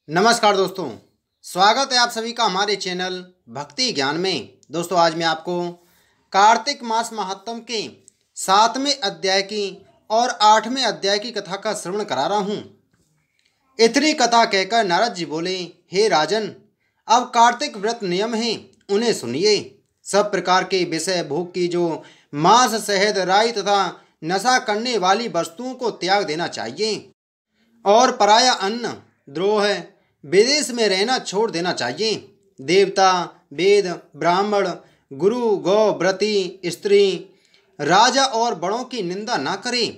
नमस्कार दोस्तों, स्वागत है आप सभी का हमारे चैनल भक्ति ज्ञान में। दोस्तों, आज मैं आपको कार्तिक मास महात्म के 7वें अध्याय की और 8वें अध्याय की कथा का श्रवण करा रहा हूँ। इतनी कथा कहकर नारद जी बोले, हे राजन, अब कार्तिक व्रत नियम हैं, उन्हें सुनिए। सब प्रकार के विषय भोग की जो मांस, शहद, राई तथा नशा करने वाली वस्तुओं को त्याग देना चाहिए और पराया अन्न, द्रोह, विदेश में रहना छोड़ देना चाहिए। देवता, वेद, ब्राह्मण, गुरु, गौ, व्रती, स्त्री, राजा और बड़ों की निंदा ना करें।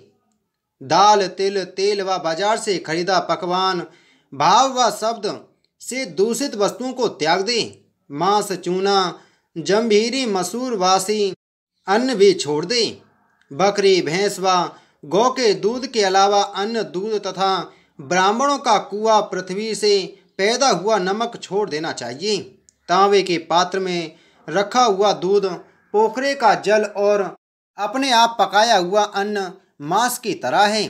दाल, तिल, तेल व बाजार से खरीदा पकवान, भाव व शब्द से दूषित वस्तुओं को त्याग दे। मांस, चूना, जंभीरी, मसूर, वासी अन्न भी छोड़ दे। बकरी, भैंस व गौ के दूध के अलावा अन्न, दूध तथा ब्राह्मणों का कुआं, पृथ्वी से पैदा हुआ नमक छोड़ देना चाहिए। तांबे के पात्र में रखा हुआ दूध, पोखरे का जल और अपने आप पकाया हुआ अन्न मांस की तरह है।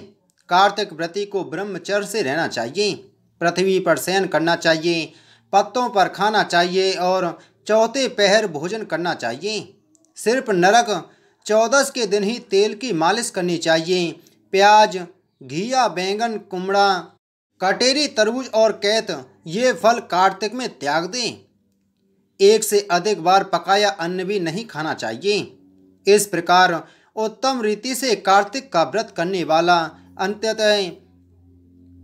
कार्तिक व्रती को ब्रह्मचर्य से रहना चाहिए। पृथ्वी पर शयन करना चाहिए, पत्तों पर खाना चाहिए और चौथे पहर भोजन करना चाहिए। सिर्फ नरक चौदस के दिन ही तेल की मालिश करनी चाहिए। प्याज, घिया, बैंगन, कुमड़ा, कटेरी, तरबूज और कैत ये फल कार्तिक में त्याग दें। एक से अधिक बार पकाया अन्न भी नहीं खाना चाहिए। इस प्रकार उत्तम रीति से कार्तिक का व्रत करने वाला अंत्यतः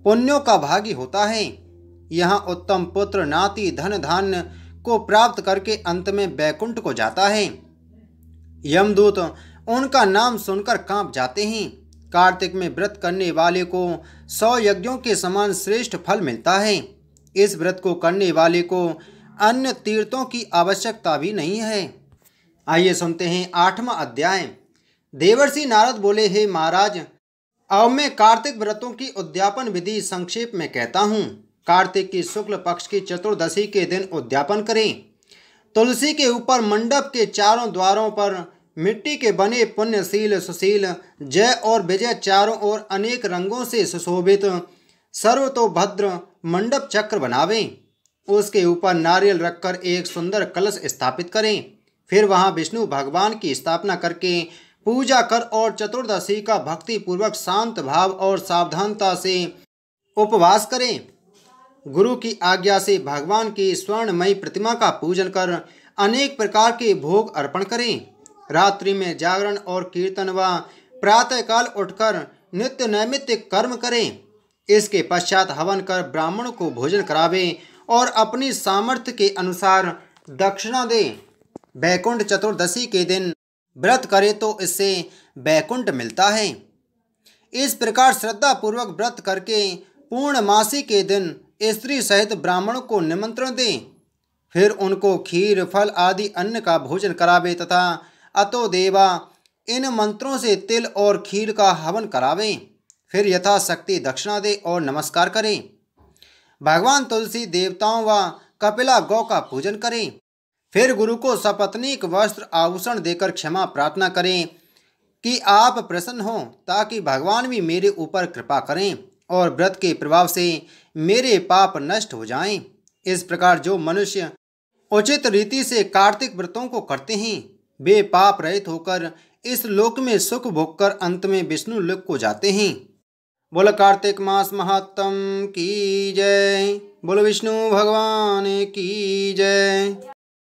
पुण्यों का भागी होता है। यहाँ उत्तम पुत्र, नाती, धन धान्य को प्राप्त करके अंत में बैकुंठ को जाता है। यमदूत उनका नाम सुनकर कांप जाते हैं। कार्तिक में व्रत करने वाले को 100 यज्ञों के समान श्रेष्ठ फल मिलता है। इस व्रत को करने वाले को अन्य तीर्थों की आवश्यकता भी नहीं है। आइए सुनते हैं 8वां अध्याय। देवर्षि नारद बोले, हे महाराज, अब मैं कार्तिक व्रतों की उद्यापन विधि संक्षेप में कहता हूँ। कार्तिक की शुक्ल पक्ष की चतुर्दशी के दिन उद्यापन करें। तुलसी के ऊपर मंडप के चारों द्वारों पर मिट्टी के बने पुण्यशील, सुशील, जय और विजय चारों ओर अनेक रंगों से सुशोभित सर्वतोभद्र मंडप चक्र बनावें। उसके ऊपर नारियल रखकर एक सुंदर कलश स्थापित करें। फिर वहां विष्णु भगवान की स्थापना करके पूजा कर और चतुर्दशी का भक्ति पूर्वक शांत भाव और सावधानता से उपवास करें। गुरु की आज्ञा से भगवान की स्वर्णमयी प्रतिमा का पूजन कर अनेक प्रकार के भोग अर्पण करें। रात्रि में जागरण और कीर्तन व प्रातःकाल उठकर नित्य नैमित्तिक कर्म करें। इसके पश्चात हवन कर ब्राह्मण को भोजन करावे और अपनी सामर्थ्य के अनुसार दक्षिणा दे। बैकुंठ चतुर्दशी के दिन व्रत करे तो इससे बैकुंठ मिलता है। इस प्रकार श्रद्धा पूर्वक व्रत करके पूर्णमासी के दिन स्त्री सहित ब्राह्मणों को निमंत्रण दें। फिर उनको खीर, फल आदि अन्न का भोजन करावे तथा अतो देवा इन मंत्रों से तिल और खीर का हवन करावें। फिर यथाशक्ति दक्षिणा दे और नमस्कार करें। भगवान तुलसी, देवताओं व कपिला गौ का पूजन करें। फिर गुरु को सपत्नीक वस्त्र आभूषण देकर क्षमा प्रार्थना करें कि आप प्रसन्न हों, ताकि भगवान भी मेरे ऊपर कृपा करें और व्रत के प्रभाव से मेरे पाप नष्ट हो जाएं। इस प्रकार जो मनुष्य उचित रीति से कार्तिक व्रतों को करते हैं, वे पाप रहित होकर इस लोक में सुख भोगकर अंत में विष्णु लोक को जाते हैं। बोलो कार्तिक मास महात्म की जय। बोलो विष्णु भगवान की जय।